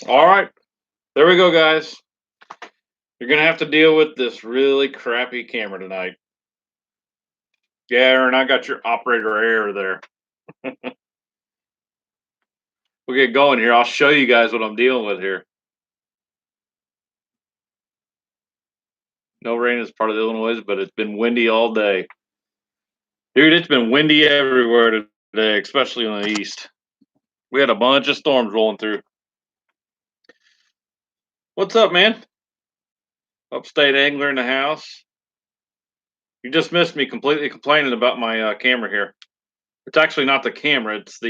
All right, there we go, guys. You're gonna have to deal with this really crappy camera tonight. Yeah, Aaron, I got your operator error there. We'll get going here. I'll show you guys what I'm dealing with here. No rain is part of the Illinois, but it's been windy all day. Dude, it's been windy everywhere today, especially in the east. We had a bunch of storms rolling through. What's up, man? Upstate Angler in the house. You just missed me completely complaining about my camera here. It's actually not the camera. It's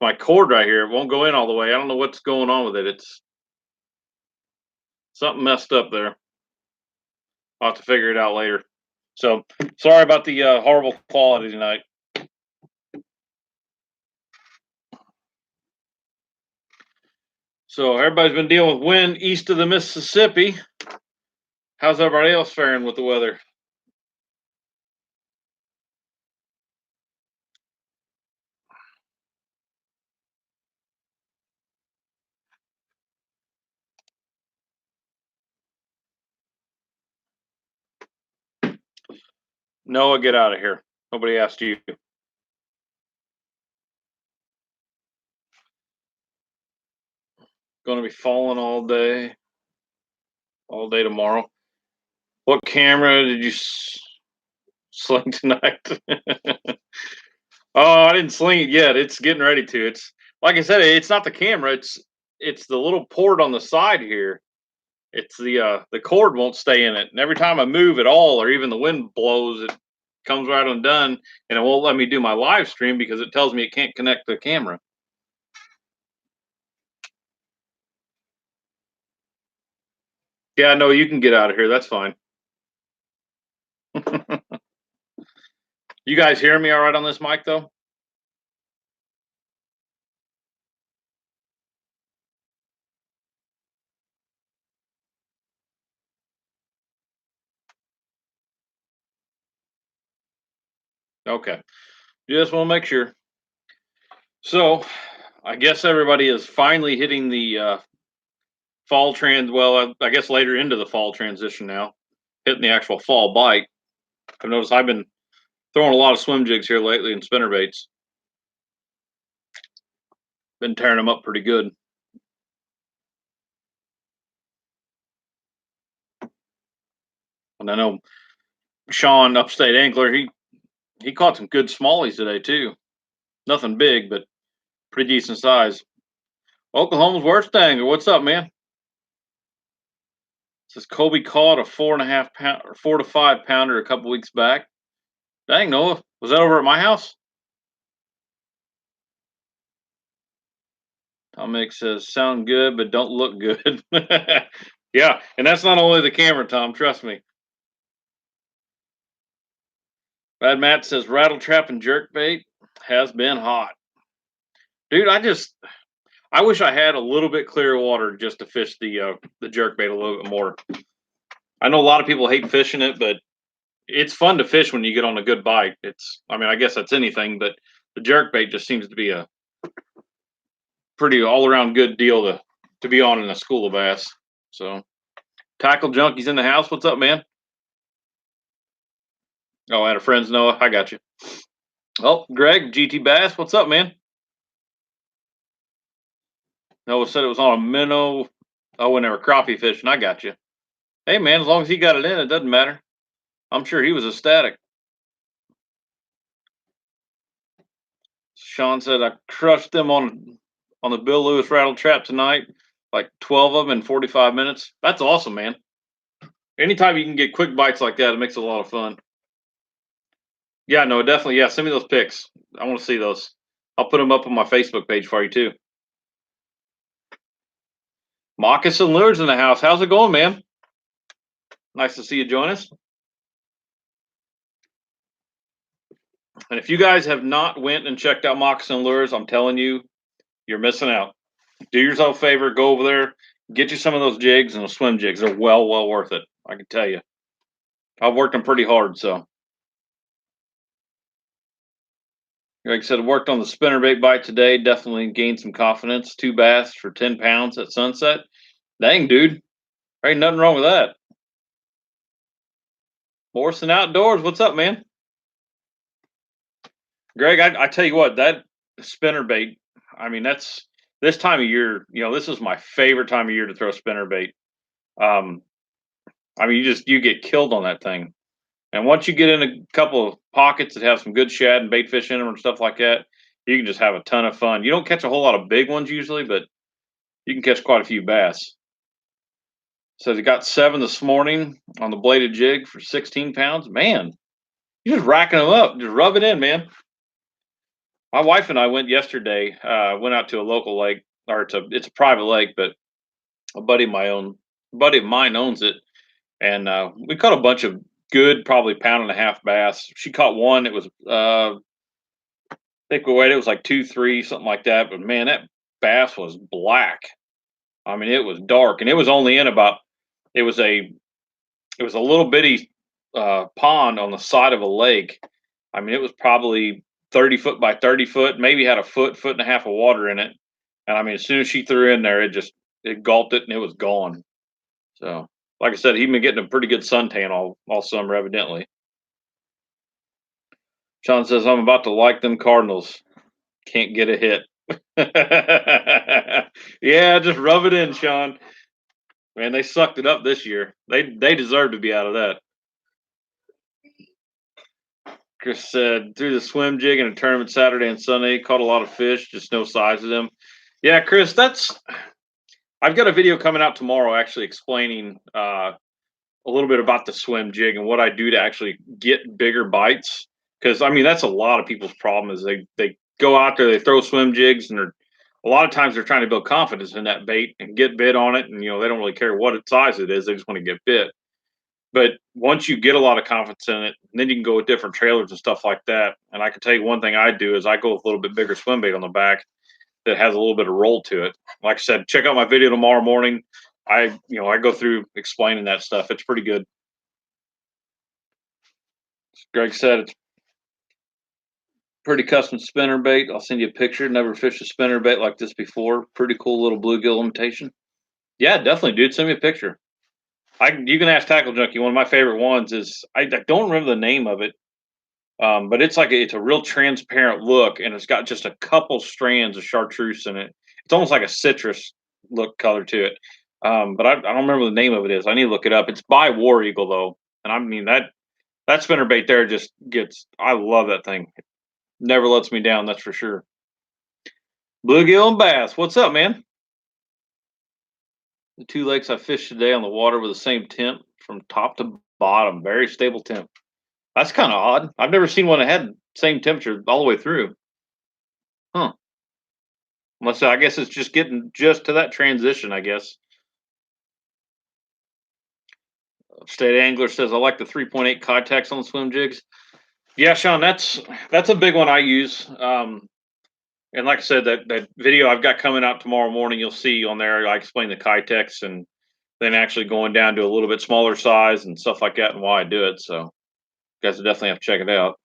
my cord right here. It won't go in all the way. I don't know what's going on with it. It's something messed up there. I'll have to figure it out later. So sorry about the horrible quality tonight. So everybody's been dealing with wind east of the Mississippi. How's everybody else faring with the weather? Noah, get out of here. Nobody asked you. Going to be falling all day tomorrow. What camera did you sling tonight? Oh, I didn't sling it yet. It's getting ready to. It's like I said, it's not the camera. It's the little port on the side here. It's the cord won't stay in it, and every time I move at all, or even the wind blows, it comes right undone, and it won't let me do my live stream because it tells me it can't connect to the camera. Yeah, no, you can get out of here. That's fine. You guys hear me all right on this mic though? Okay. Just want to make sure. So, I guess everybody is finally hitting the fall trend. Well, I guess later into the fall transition now, hitting the actual fall bite. I've noticed I've been throwing a lot of swim jigs here lately and spinner baits. Been tearing them up pretty good. And I know Sean, upstate angler, he caught some good smallies today too. Nothing big, but pretty decent size. Oklahoma's worst angler. What's up, man? Says Kobe caught a 4.5 pound or 4 to 5 pounder a couple weeks back. Dang, Noah, was that over at my house? Tom Mick says, sound good, but don't look good. Yeah, and that's not only the camera, Tom, trust me. Bad Matt says rattle trap and jerk bait has been hot. Dude, I wish I had a little bit clearer water just to fish the jerk bait a little bit more. I know a lot of people hate fishing it, but it's fun to fish when you get on a good bite. I mean, I guess that's anything, but the jerk bait just seems to be a pretty all around good deal to be on in a school of bass. So, tackle junkies in the house. What's up, man? Oh, I had a friend's Noah. I got you. Oh, Greg, GT Bass. What's up, man? Noah said it was on a minnow. Oh, when they were crappie fishing. I got you. Hey, man, as long as he got it in, it doesn't matter. I'm sure he was ecstatic. Sean said I crushed them on the Bill Lewis rattle trap tonight, like 12 of them in 45 minutes. That's awesome, man. Anytime you can get quick bites like that, it makes it a lot of fun. Yeah, no, definitely. Yeah, send me those pics. I want to see those. I'll put them up on my Facebook page for you too. Moccasin Lures in the house. How's it going, man? Nice to see you join us. And if you guys have not went and checked out Moccasin Lures, I'm telling you, you're missing out. Do yourself a favor, go over there, get you some of those jigs and those swim jigs. They're well worth it. I can tell you. I've worked them pretty hard, so. Like I said, I worked on the spinnerbait bite today. Definitely gained some confidence. 2 bass for 10 pounds at sunset. Dang, dude. Ain't nothing wrong with that. Morrison Outdoors, what's up, man? Greg, I tell you what, that spinnerbait, I mean, that's this time of year, this is my favorite time of year to throw spinnerbait. Um, I mean, you get killed on that thing. And once you get in a couple of pockets that have some good shad and bait fish in them and stuff like that, you can just have a ton of fun. You don't catch a whole lot of big ones usually, but you can catch quite a few bass. So they got 7 this morning on the bladed jig for 16 pounds. Man, you're just racking them up. Just rub it in, man. My wife and I went yesterday. Went out to a local lake, or it's a private lake, but a buddy of mine owns it, and we caught a bunch of good, probably pound and a half bass. She caught one. It was I think we weighed it was like 2, 3, something like that. But man, that bass was black. I mean, it was dark, and it was only in about. It was a it was a little bitty pond on the side of a lake. I mean, it was probably 30 foot by 30 foot, maybe had a foot and a half of water in it. And I mean, as soon as she threw in there, it gulped it and it was gone. So, like I said, he'd been getting a pretty good suntan all summer, evidently. Sean says, "I'm about to like them Cardinals. Can't get a hit." Yeah, just rub it in, Sean. Man, they sucked it up this year. They deserve to be out of that. Chris said, threw the swim jig in a tournament Saturday and Sunday, caught a lot of fish, just no size of them. Yeah, Chris, I've got a video coming out tomorrow actually explaining a little bit about the swim jig and what I do to actually get bigger bites. Because I mean, that's a lot of people's problem is they go out there, they throw swim jigs, and a lot of times they're trying to build confidence in that bait and get bit on it, and they don't really care what size it is, they just want to get bit. But once you get a lot of confidence in it, then you can go with different trailers and stuff like that. And I can tell you one thing I do is I go with a little bit bigger swim bait on the back that has a little bit of roll to it. Like I said, check out my video tomorrow morning. I go through explaining that stuff. It's pretty good. Greg said it's pretty custom spinner bait. I'll send you a picture. Never fished a spinner bait like this before. Pretty cool little bluegill imitation. Yeah, definitely, dude. Send me a picture. You can ask Tackle Junkie. One of my favorite ones is I don't remember the name of it, but it's a real transparent look, and it's got just a couple strands of chartreuse in it. It's almost like a citrus look color to it. But I don't remember the name of it is. I need to look it up. It's by War Eagle though, and I mean that spinner bait there just gets. I love that thing. Never lets me down. That's for sure. Bluegill and bass. What's up, man? The 2 lakes I fished today on the water were the same temp from top to bottom. Very stable temp. That's kind of odd. I've never seen one that had same temperature all the way through. Huh. Unless I guess it's just getting just to that transition, I guess. State Angler says I like the 3.8 Context on the swim jigs. Yeah, Sean, that's a big one I use. And like I said, that video I've got coming out tomorrow morning, you'll see on there. I explain the Kitex and then actually going down to a little bit smaller size and stuff like that and why I do it. So you guys will definitely have to check it out.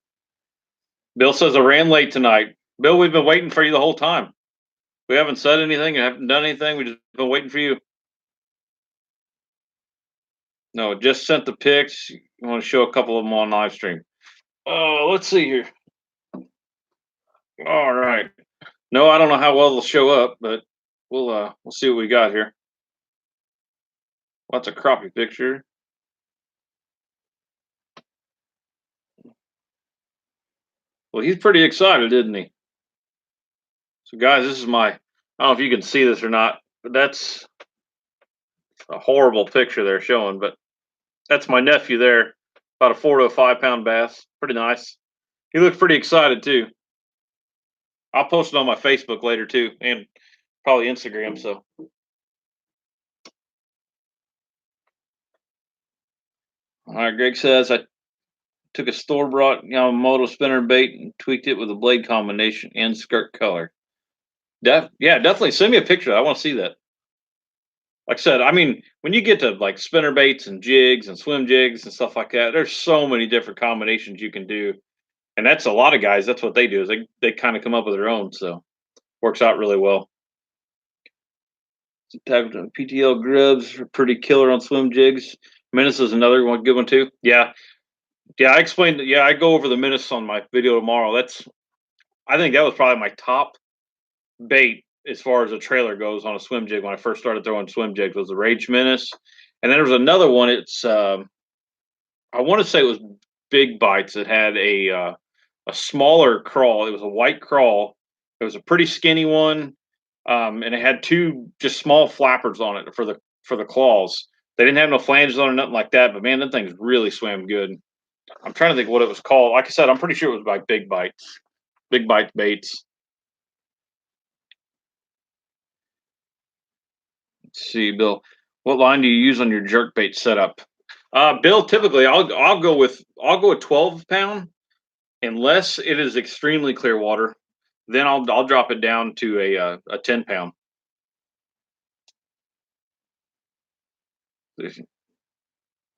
Bill says I ran late tonight. Bill, we've been waiting for you the whole time. We haven't said anything, haven't done anything. We've just been waiting for you. No, just sent the pics. You want to show a couple of them on live stream. Let's see here. All right. No, I don't know how well they'll show up, but we'll see what we got here. What's a crappie picture? Well, he's pretty excited, isn't he? So, guys, this is I don't know if you can see this or not, but that's a horrible picture they're showing, but that's my nephew there, about a 4 to 5 pound bass. Pretty nice. He looks pretty excited too. I'll post it on my Facebook later too, and probably Instagram. So, all right, Greg says I took a store bought Yamamoto spinner bait and tweaked it with a blade combination and skirt color. Yeah, definitely send me a picture. I want to see that. Like I said, I mean, when you get to like spinner baits and jigs and swim jigs and stuff like that, there's so many different combinations you can do. And that's a lot of guys. That's what they do is they kind of come up with their own. So works out really well. PTL grubs are pretty killer on swim jigs. Menace is another one, good one too. Yeah, yeah. I explained. Yeah, I go over the menace on my video tomorrow. I think that was probably my top bait as far as a trailer goes on a swim jig when I first started throwing swim jigs was the Rage Menace, and then there was another one. I want to say it was Big Bites that had a smaller crawl. It was a white crawl. It was a pretty skinny one, and it had two just small flappers on it for the claws. They didn't have no flanges on it, nothing like that. But man, that thing's really swam good. I'm trying to think what it was called. Like I said, I'm pretty sure it was by Big Bites, Big Bite baits. Let's see, Bill. What line do you use on your jerk bait setup? Bill, typically I'll go with 12 pound unless it is extremely clear water. Then I'll drop it down to a 10 pound.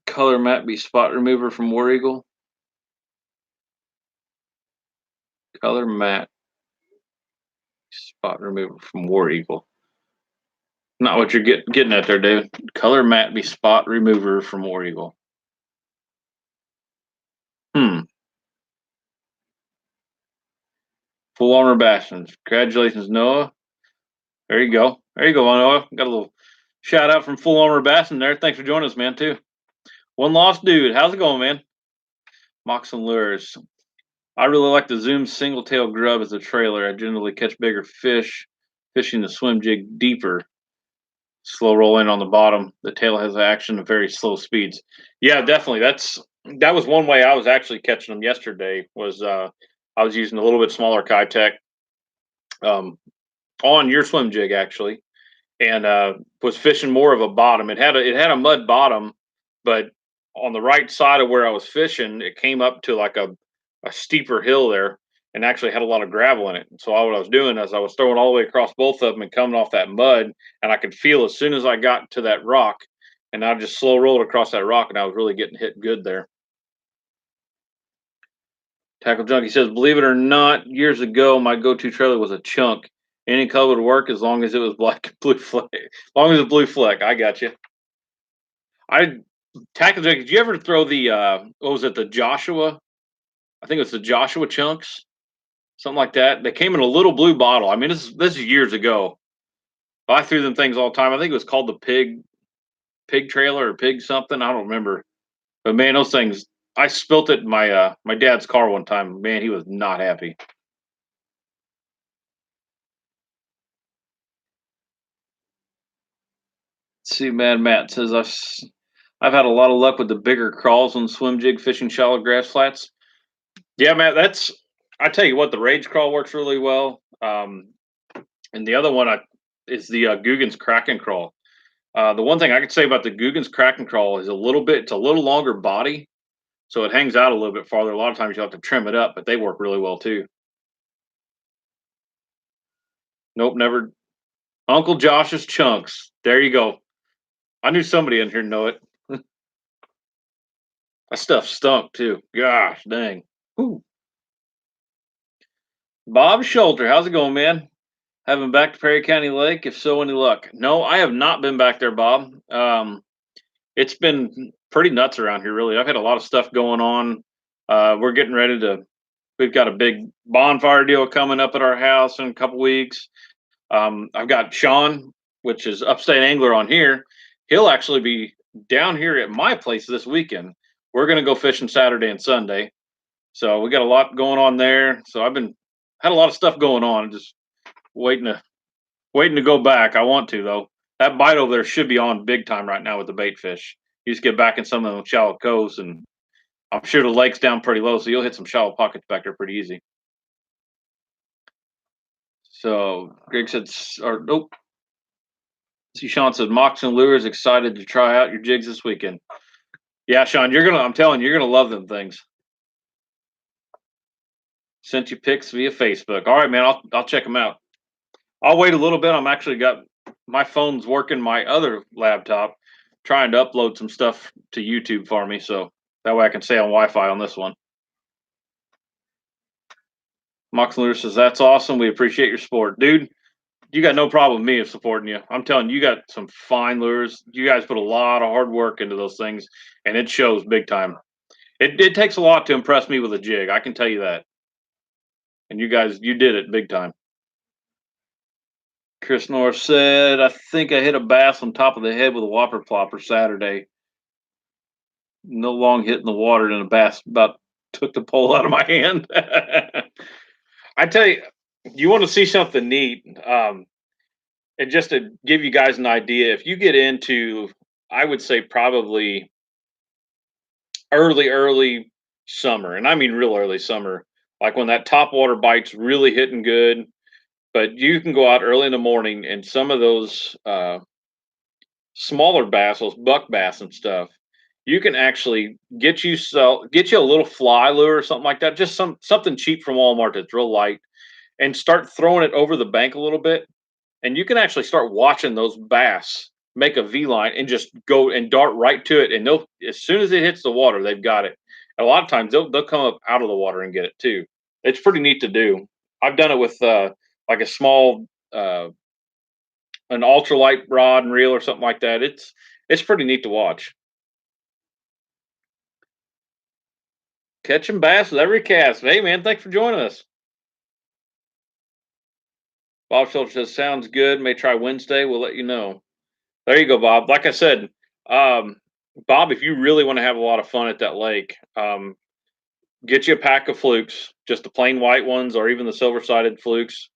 Color Matte be spot remover from War Eagle. Color Matte spot remover from War Eagle. Not what you're getting at there, David. Color Matte be spot remover from War Eagle. Full Armor Bastions. Congratulations, Noah. There you go. There you go, Noah. Got a little shout out from Full Armor Bastion there. Thanks for joining us, man, too. One Lost Dude. How's it going, man? Moxon Lures. I really like the Zoom single tail grub as a trailer. I generally catch bigger fish, fishing the swim jig deeper. Slow roll in on the bottom. The tail has action at very slow speeds. Yeah, definitely. That was one way I was actually catching them yesterday. Was I was using a little bit smaller Kitech on your swim jig actually, and was fishing more of a bottom. It had a mud bottom, but on the right side of where I was fishing, it came up to like a steeper hill there, and actually had a lot of gravel in it. So what I was doing is I was throwing all the way across both of them and coming off that mud, and I could feel as soon as I got to that rock, and I just slow rolled across that rock, and I was really getting hit good there. Tackle Junkie says, believe it or not, years ago my go-to trailer was a chunk. Any color would work as long as it was black and blue fleck. As long as it's blue fleck, I got you. Tackle Junkie, did you ever throw the what was it, the Joshua? I think it was the Joshua chunks, something like that. They came in a little blue bottle. I mean, this is years ago. I threw them things all the time. I think it was called the pig trailer or pig something. I don't remember. But man, those things, I spilt it in my dad's car one time. Man, he was not happy. Let's see, Mad Matt says I've had a lot of luck with the bigger crawls on swim jig fishing shallow grass flats. Yeah, Matt, I tell you what, the Rage crawl works really well. And the other one is the Guggen's Kraken crawl. The one thing I could say about the Guggen's Kraken crawl is it's a little longer body, so it hangs out a little bit farther. A lot of times you have to trim it up, but they work really well too. Nope, never. Uncle Josh's chunks. There you go. I knew somebody in here know it. That stuff stunk too. Gosh, dang. Ooh. Bob Schulter, how's it going, man? Haven't back to Perry County Lake? If so, any luck? No, I have not been back there, Bob. It's been pretty nuts around here, really. I've had a lot of stuff going on. We're getting ready to. We've got a big bonfire deal coming up at our house in a couple weeks. I've got Sean, which is Upstate Angler on here. He'll actually be down here at my place this weekend. We're going to go fishing Saturday and Sunday. So we got a lot going on there. So had a lot of stuff going on. Just waiting to go back. I want to though. That bite over there should be on big time right now with the bait fish. You just get back in some of the shallow coves, and I'm sure the lake's down pretty low, so you'll hit some shallow pockets back there pretty easy. So Greg said, or nope. See, Sean said, Moxon Lures excited to try out your jigs this weekend. Yeah, Sean, I'm telling you, you're gonna love them things. Sent you pics via Facebook. All right, man, I'll check them out. I'll wait a little bit. I'm actually got my phone's working my other laptop, trying to upload some stuff to YouTube for me, so that way I can stay on Wi-Fi on this one. Mox Lewis says, that's awesome. We appreciate your support. Dude, you got no problem with me of supporting you. I'm telling you, you got some fine lures. You guys put a lot of hard work into those things, and it shows big time. It takes a lot to impress me with a jig. I can tell you that. And you guys, you did it big time. Chris Norris said, I think I hit a bass on top of the head with a whopper plopper Saturday. No long hit in the water, and a bass about took the pole out of my hand. I tell you want to see something neat. And just to give you guys an idea, if you get into, I would say probably early summer, and I mean real early summer, like when that top water bite's really hitting good, but you can go out early in the morning and some of those smaller bass, those buck bass and stuff, you can actually get you a little fly lure or something like that, just something cheap from Walmart that's real light, and start throwing it over the bank a little bit, and you can actually start watching those bass make a V line and just go and dart right to it, and they'll as soon as it hits the water, they've got it. And a lot of times they'll come up out of the water and get it too. It's pretty neat to do. I've done it with like a small an ultralight rod and reel or something like that. It's pretty neat to watch. Catching bass with every cast. Hey man, thanks for joining us. Bob Schultz says sounds good. May try Wednesday. We'll let you know. There you go, Bob. Like I said, um, Bob, if you really want to have a lot of fun at that lake, get you a pack of flukes, just the plain white ones or even the silver sided flukes,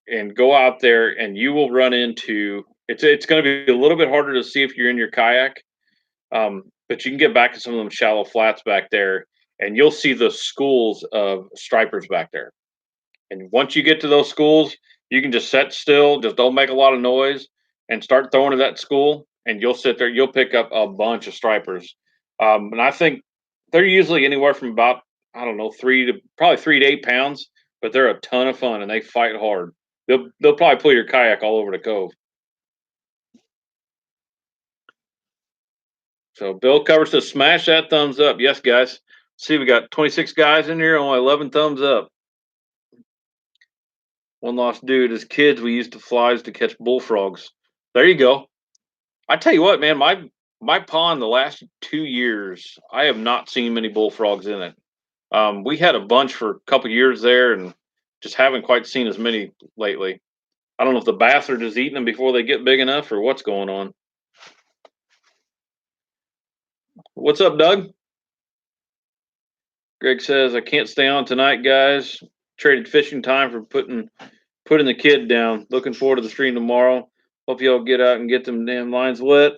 and go out there and you will run into it's going to be a little bit harder to see if you're in your kayak, but you can get back to some of them shallow flats back there, and you'll see the schools of stripers back there. And once you get to those schools, you can just sit still, just don't make a lot of noise, and start throwing to that school. And you'll sit there, you'll pick up a bunch of stripers. And I think they're usually anywhere from about, I don't know, 3 to 8 pounds, but they're a ton of fun and they fight hard. They'll probably pull your kayak all over the cove. So Bill Cover says, smash that thumbs up. Yes, guys. See, we got 26 guys in here, only 11 thumbs up. One lost dude. As kids, we used to flies to catch bullfrogs. There you go. I tell you what, man, my pond the last 2 years, I have not seen many bullfrogs in it. We had a bunch for a couple years there, and just haven't quite seen as many lately. I don't know if the bass are just eating them before they get big enough, or what's going on. What's up, Doug? Greg says I can't stay on tonight, guys. Traded fishing time for putting the kid down. Looking forward to the stream tomorrow. Hope y'all get out and get them damn lines wet.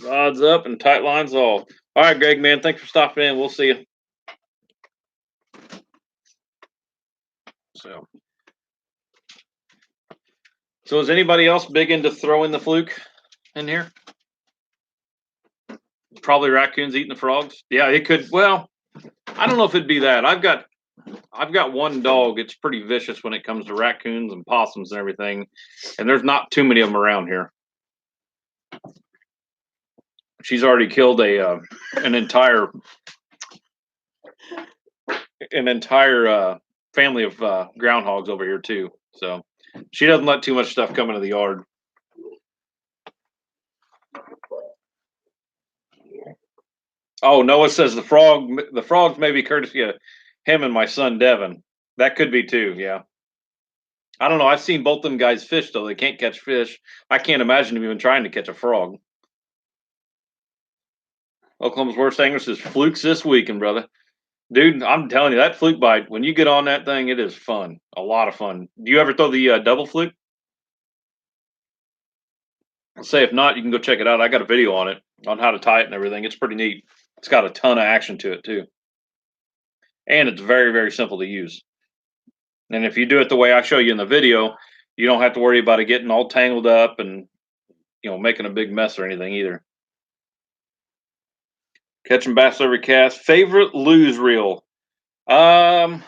Rods up and tight lines all. All right, Greg, man. Thanks for stopping in. We'll see you. So is anybody else big into throwing the fluke in here? Probably raccoons eating the frogs. Yeah, it could. Well, I don't know if it'd be that. I've got one dog. It's pretty vicious when it comes to raccoons and possums and everything, and there's not too many of them around here. She's already killed an entire family of groundhogs over here too. So she doesn't let too much stuff come into the yard. Oh, Noah says the frogs may be courtesy of him and my son Devin. That could be too. Yeah. I don't know. I've seen both them guys fish though. They can't catch fish. I can't imagine them even trying to catch a frog. Oklahoma's worst angler says flukes this weekend, brother. Dude, I'm telling you, that fluke bite, when you get on that thing, it is fun. A lot of fun. Do you ever throw the double fluke? I'll say if not, you can go check it out. I got a video on it, on how to tie it and everything. It's pretty neat. It's got a ton of action to it too. And it's very, very simple to use. And if you do it the way I show you in the video, you don't have to worry about it getting all tangled up and making a big mess or anything either. Catching bass every cast. Favorite lose reel? I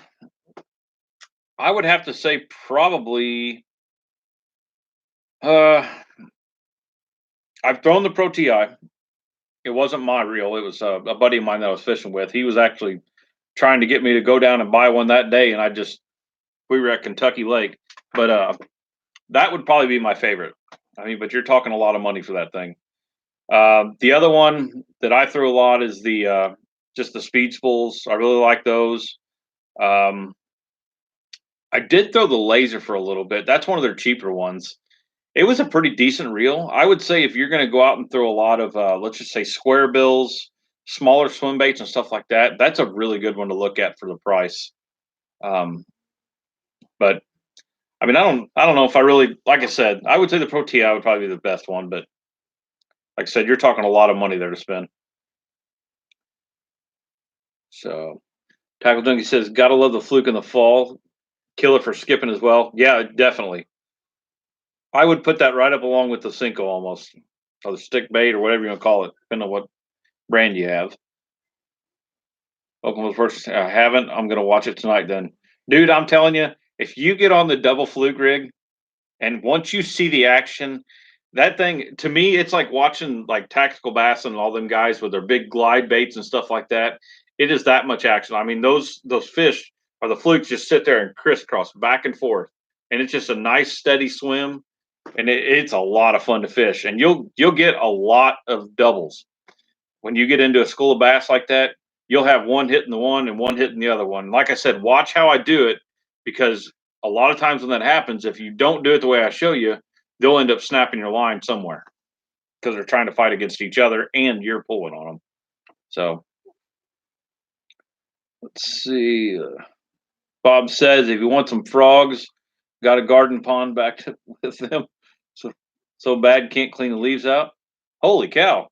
would have to say probably. I've thrown the Pro TI. It wasn't my reel. It was a buddy of mine that I was fishing with. He was actually trying to get me to go down and buy one that day, and I just we were at Kentucky Lake. But that would probably be my favorite. I mean, but you're talking a lot of money for that thing. The other one that I throw a lot is the just the speed spools. I really like those. Um, I did throw the laser for a little bit. That's one of their cheaper ones. It was a pretty decent reel. I would say if you're going to go out and throw a lot of, let's just say, square bills, smaller swim baits, and stuff like that, that's a really good one to look at for the price. Um, but I mean, I don't know if I really, like I said, I would say the Pro Ti would probably be the best one. But like I said, you're talking a lot of money there to spend. So Tackle Junkie says, gotta love the fluke in the fall. Killer for skipping as well. Yeah, definitely. I would put that right up along with the Cinco almost, or the stick bait, or whatever you want to call it, depending on what brand you have. Oklahoma versus I haven't. I'm gonna watch it tonight then. Dude, I'm telling you, if you get on the double fluke rig and once you see the action, that thing to me, it's like watching like Tactical Bass and all them guys with their big glide baits and stuff like that. It is that much action. I mean, those fish or the flukes just sit there and crisscross back and forth. And it's just a nice steady swim. And it's a lot of fun to fish. And you'll get a lot of doubles when you get into a school of bass like that. You'll have one hitting the one and one hitting the other one. Like I said, watch how I do it, because a lot of times when that happens, if you don't do it the way I show you, they'll end up snapping your line somewhere because they're trying to fight against each other and you're pulling on them. So let's see. Bob says if you want some frogs, got a garden pond back with them. So bad can't clean the leaves out. Holy cow.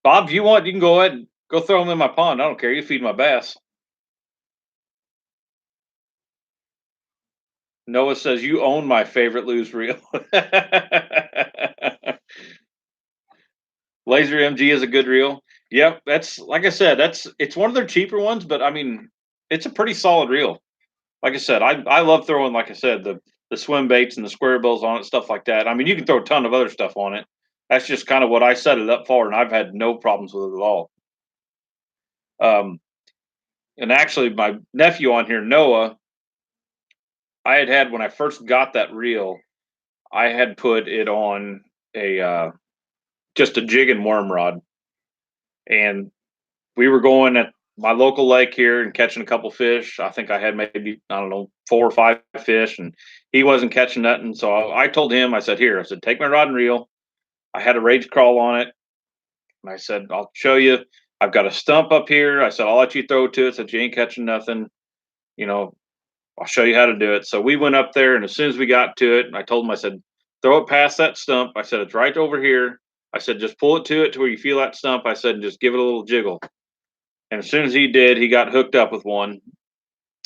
Bob, if you want, you can go ahead and go throw them in my pond. I don't care. You feed my bass. Noah says you own my favorite lose reel. Laser MG is a good reel. Yep, that's like I said, it's one of their cheaper ones, but I mean, it's a pretty solid reel. Like I said, I love throwing, like I said, the swim baits and the square bills on it, stuff like that. I mean, you can throw a ton of other stuff on it. That's just kind of what I set it up for, and I've had no problems with it at all. And actually, my nephew on here, Noah, I had when I first got that reel, I had put it on a just a jig and worm rod, and we were going at my local lake here and catching a couple fish. I think I had maybe, I don't know, 4 or 5 fish, and he wasn't catching nothing. So I told him, I said, here, I said, take my rod and reel. I had a rage crawl on it, and I said, I'll show you. I've got a stump up here. I said, I'll let you throw to it. Said you ain't catching nothing. You know, I'll show you how to do it. So we went up there, and as soon as we got to it, I told him, I said, throw it past that stump. I said, it's right over here. I said, just pull it to where you feel that stump. I said, and just give it a little jiggle. And as soon as he did, he got hooked up with one.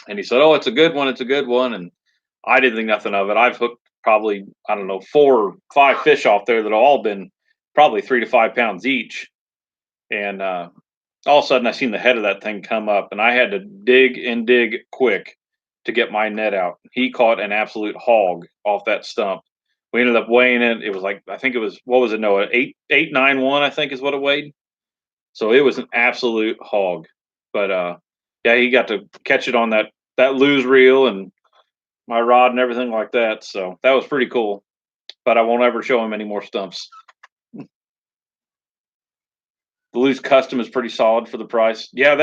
And he said, oh, it's a good one. It's a good one. And I didn't think nothing of it. I've hooked probably, I don't know, 4 or 5 fish off there that have all been probably 3 to 5 pounds each. And all of a sudden, I seen the head of that thing come up, and I had to dig and dig quick to get my net out. He caught an absolute hog off that stump. We ended up weighing it. It was like, I think it was, what was it, Noah? 891, I think is what it weighed. So it was an absolute hog. But yeah, he got to catch it on that lose reel and my rod and everything like that. So that was pretty cool. But I won't ever show him any more stumps. The Lose Custom is pretty solid for the price. Yeah,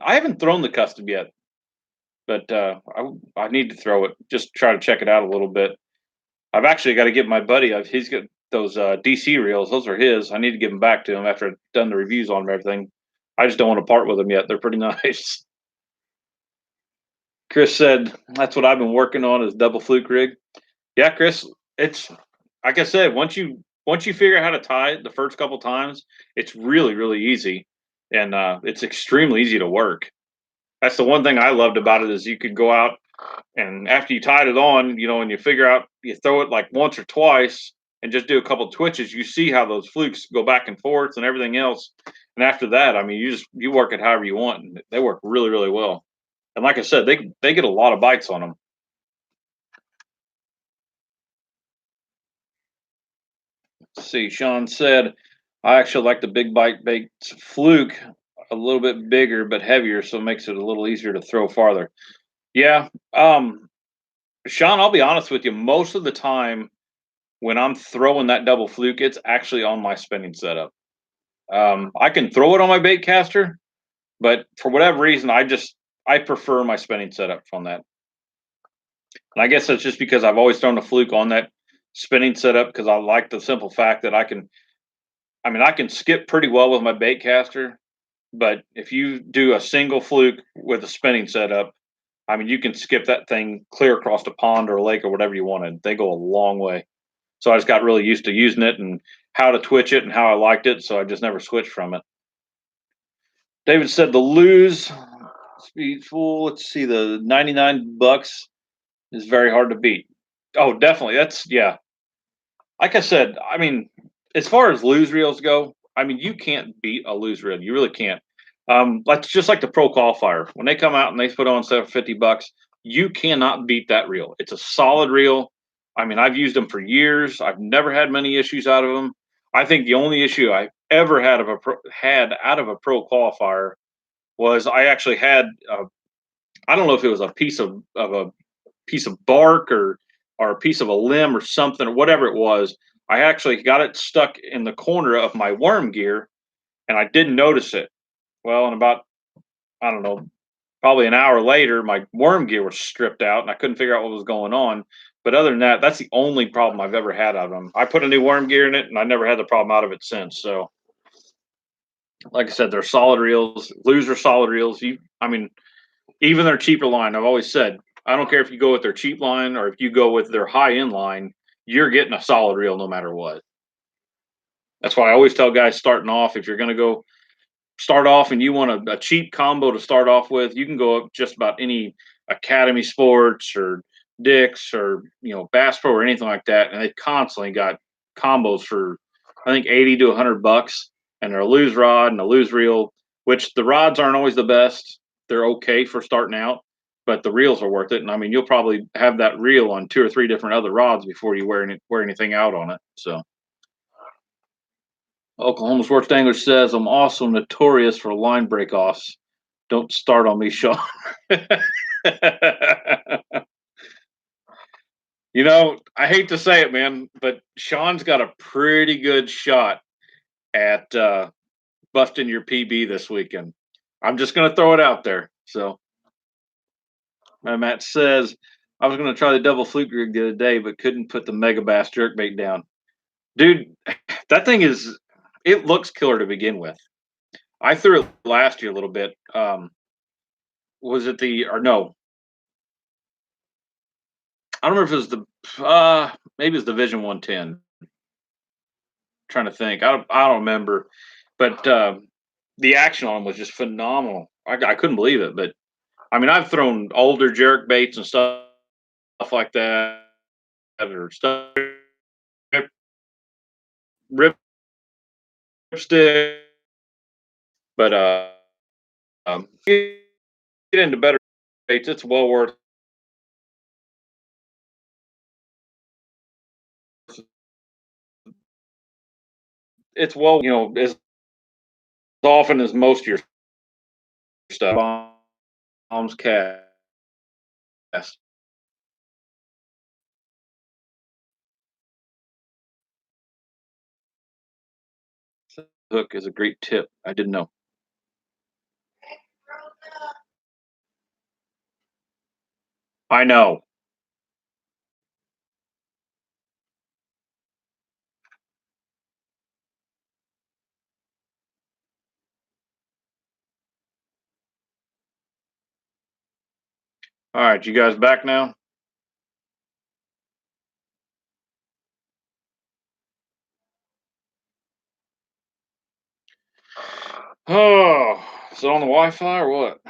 I haven't thrown the Custom yet, but I need to throw it. Just try to check it out a little bit. I've actually got to get my buddy. He's got those DC reels. Those are his. I need to give them back to him after I've done the reviews on them and everything. I just don't want to part with them yet. They're pretty nice. Chris said that's what I've been working on is double fluke rig. Yeah, Chris, it's like I said, once you figure out how to tie it the first couple times, it's really easy, and it's extremely easy to work. That's the one thing I loved about it is you could go out and after you tied it on, and you figure out you throw it like once or twice and just do a couple twitches, you see how those flukes go back and forth and everything else. And after that, I mean, you work it however you want, and they work really well. And like I said, they get a lot of bites on them. Let's see, Sean said, I actually like the big bite baits fluke a little bit bigger but heavier, so it makes it a little easier to throw farther. Yeah. Sean, I'll be honest with you. Most of the time when I'm throwing that double fluke, it's actually on my spinning setup. I can throw it on my bait caster, but for whatever reason, I prefer my spinning setup on that. And I guess that's just because I've always thrown a fluke on that spinning setup because I like the simple fact that I can skip pretty well with my bait caster, but if you do a single fluke with a spinning setup, you can skip that thing clear across a pond or a lake or whatever you wanted. They go a long way. So I just got really used to using it and how to twitch it and how I liked it. So I just never switched from it. David said the lose speed full. Let's see, the $99 is very hard to beat. Oh, definitely. That's yeah. Like I said, as far as lose reels go, you can't beat a lose reel. You really can't. Like just like the pro qualifier, when they come out and they put on $50, you cannot beat that reel. It's a solid reel. I've used them for years. I've never had many issues out of them. I think the only issue I ever had out of a pro qualifier was I actually had I don't know if it was a piece of bark or a piece of a limb or something or whatever it was. I actually got it stuck in the corner of my worm gear and I didn't notice it. Well, in about I don't know, probably an hour later, my worm gear was stripped out and I couldn't figure out what was going on. But other than that, that's the only problem I've ever had out of them. I put a new worm gear in it and I never had the problem out of it since. So, like I said, they're solid reels. Loser solid reels. Even their cheaper line, I've always said, I don't care if you go with their cheap line or if you go with their high end line, you're getting a solid reel no matter what. That's why I always tell guys starting off, if you're going to go start off and you want a cheap combo to start off with, you can go up just about any Academy Sports or Dick's or Bass Pro or anything like that, and they've constantly got combos for I think 80 to $100, and they're a loose rod and a loose reel. Which the rods aren't always the best; they're okay for starting out, but the reels are worth it. And you'll probably have that reel on 2 or 3 different other rods before you wear anything out on it. So. Oklahoma Sports Angler says, I'm also notorious for line break-offs. Don't start on me, Sean. I hate to say it, man, but Sean's got a pretty good shot at busting your PB this weekend. I'm just going to throw it out there. So, Matt says, I was going to try the double fluke rig the other day, but couldn't put the Mega Bass jerkbait down. Dude, that thing it looks killer to begin with. I threw it last year a little bit. Was it or no? I don't remember if it was maybe it's Division 110. Trying to think. I don't remember, but the action on them was just phenomenal. I couldn't believe it. But I've thrown older jerk baits and stuff like that, or stuff rip stick. But get into better baits. It's well worth. It's well, as often as most of your stuff. Bombs cast. Hook is a great tip. I didn't know. I know. All right, you guys back now? Oh, is it on the Wi-Fi or what?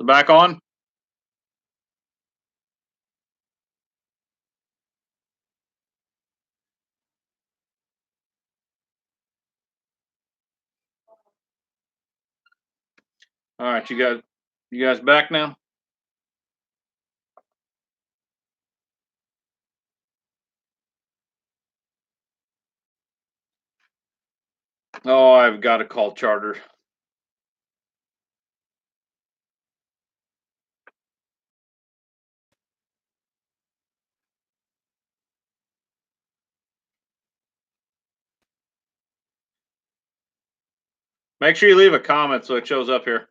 Back on? All right, you guys back now? Oh, I've got to call charter. Make sure you leave a comment so it shows up here.